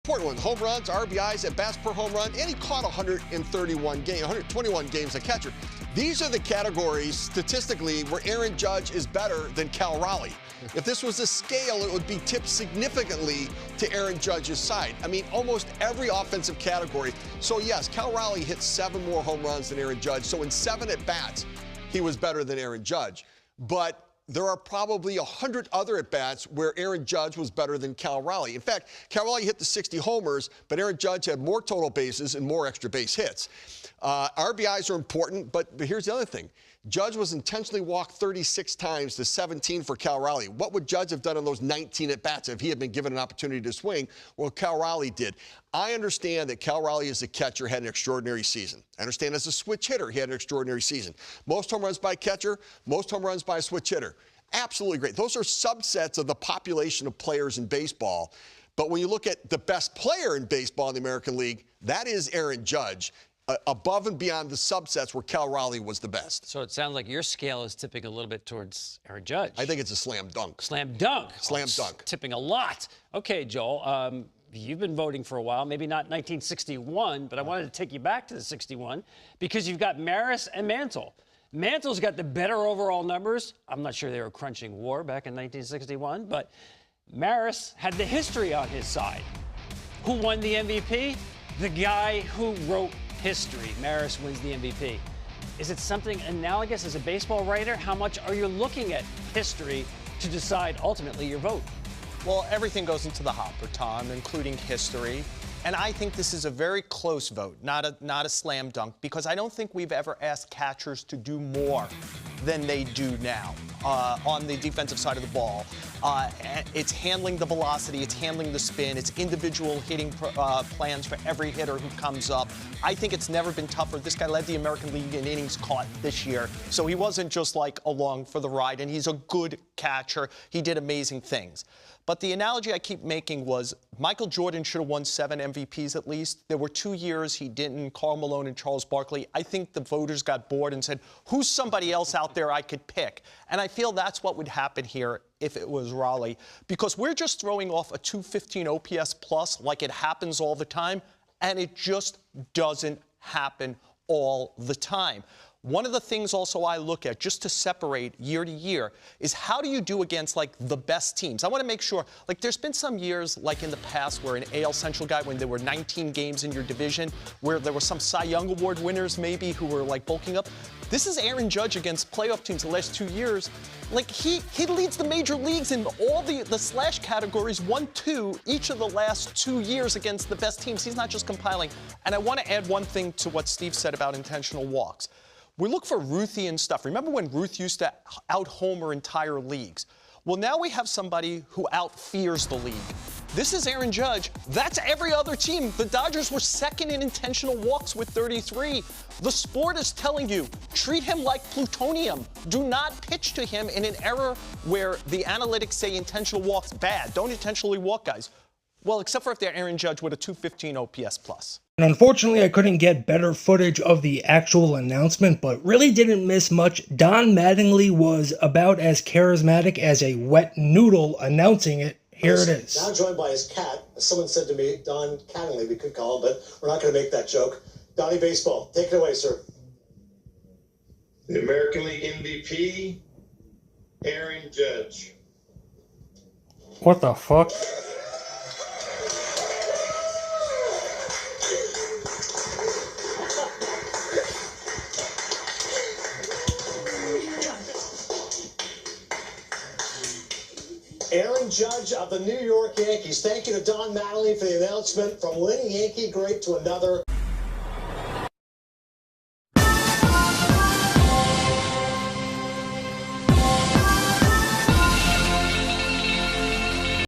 important one. Home runs, RBIs, at bats per home run, and he caught 131 games, 121 games a catcher. These are the categories, statistically, where Aaron Judge is better than Cal Raleigh. If this was a scale, it would be tipped significantly to Aaron Judge's side. I mean, almost every offensive category. So, yes, Cal Raleigh hit 7 more home runs than Aaron Judge. So, in 7 at-bats, he was better than Aaron Judge. But there are probably 100 other at-bats where Aaron Judge was better than Cal Raleigh. In fact, Cal Raleigh hit the 60 homers, but Aaron Judge had more total bases and more extra base hits. RBIs are important, but here's the other thing. Judge was intentionally walked 36 times to 17 for Cal Raleigh. What would Judge have done on those 19 at-bats if he had been given an opportunity to swing? Well, Cal Raleigh did. I understand that Cal Raleigh as a catcher had an extraordinary season. I understand as a switch hitter he had an extraordinary season. Most home runs by catcher, most home runs by a switch hitter. Absolutely great. Those are subsets of the population of players in baseball. But when you look at the best player in baseball in the American League, that is Aaron Judge. Above and beyond the subsets where Cal Raleigh was the best. So it sounds like your scale is tipping a little bit towards Aaron Judge. I think it's a slam dunk. Slam dunk. Slam dunk. Tipping a lot. Okay, Joel, you've been voting for a while, maybe not 1961, but I wanted to take you back to the 61 because you've got Maris and Mantle. Mantle's got the better overall numbers. I'm not sure they were crunching WAR back in 1961, but Maris had the history on his side. Who won the MVP? The guy who wrote history. Maris wins the MVP. Is it something analogous as a baseball writer? How much are you looking at history to decide ultimately your vote? Well, everything goes into the hopper, Tom, including history. And I think this is a very close vote, not a slam dunk, because I don't think we've ever asked catchers to do more than they do now on the defensive side of the ball. It's handling the velocity, it's handling the spin, it's individual hitting plans for every hitter who comes up. I think it's never been tougher. This guy led the American League in innings caught this year, so he wasn't just like along for the ride, and he's a good catcher. He did amazing things. But the analogy I keep making was Michael Jordan should have won 7 MVPs at least. There were 2 years he didn't, Karl Malone and Charles Barkley. I think the voters got bored and said, who's somebody else out there I could pick? And I feel that's what would happen here if it was Raleigh, because we're just throwing off a 215 OPS plus like it happens all the time, and it just doesn't happen all the time. One of the things also I look at just to separate year to year is how do you do against like the best teams? I want to make sure, like there's been some years like in the past where an AL Central guy, when there were 19 games in your division, where there were some Cy Young Award winners maybe who were like bulking up. This is Aaron Judge against playoff teams the last 2 years. Like he leads the major leagues in all the slash categories, 1, 2, each of the last 2 years against the best teams. He's not just compiling. And I want to add one thing to what Steve said about intentional walks. We look for Ruthian stuff. Remember when Ruth used to out-homer entire leagues? Well, now we have somebody who out-fears the league. This is Aaron Judge. That's every other team. The Dodgers were second in intentional walks with 33. The sport is telling you, treat him like plutonium. Do not pitch to him in an era where the analytics say intentional walks bad. Don't intentionally walk guys. Well, except for if they're Aaron Judge with a 215 OPS plus. And unfortunately, I couldn't get better footage of the actual announcement, but really didn't miss much. Don Mattingly was about as charismatic as a wet noodle announcing it. Here it is. Now joined by his cat. Someone said to me, Don Cattingly, we could call him, but we're not going to make that joke. Donnie Baseball, take it away, sir. The American League MVP, Aaron Judge. What the fuck? Aaron Judge of the New York Yankees. Thank you to Don Mattingly for the announcement. From winning Yankee great to another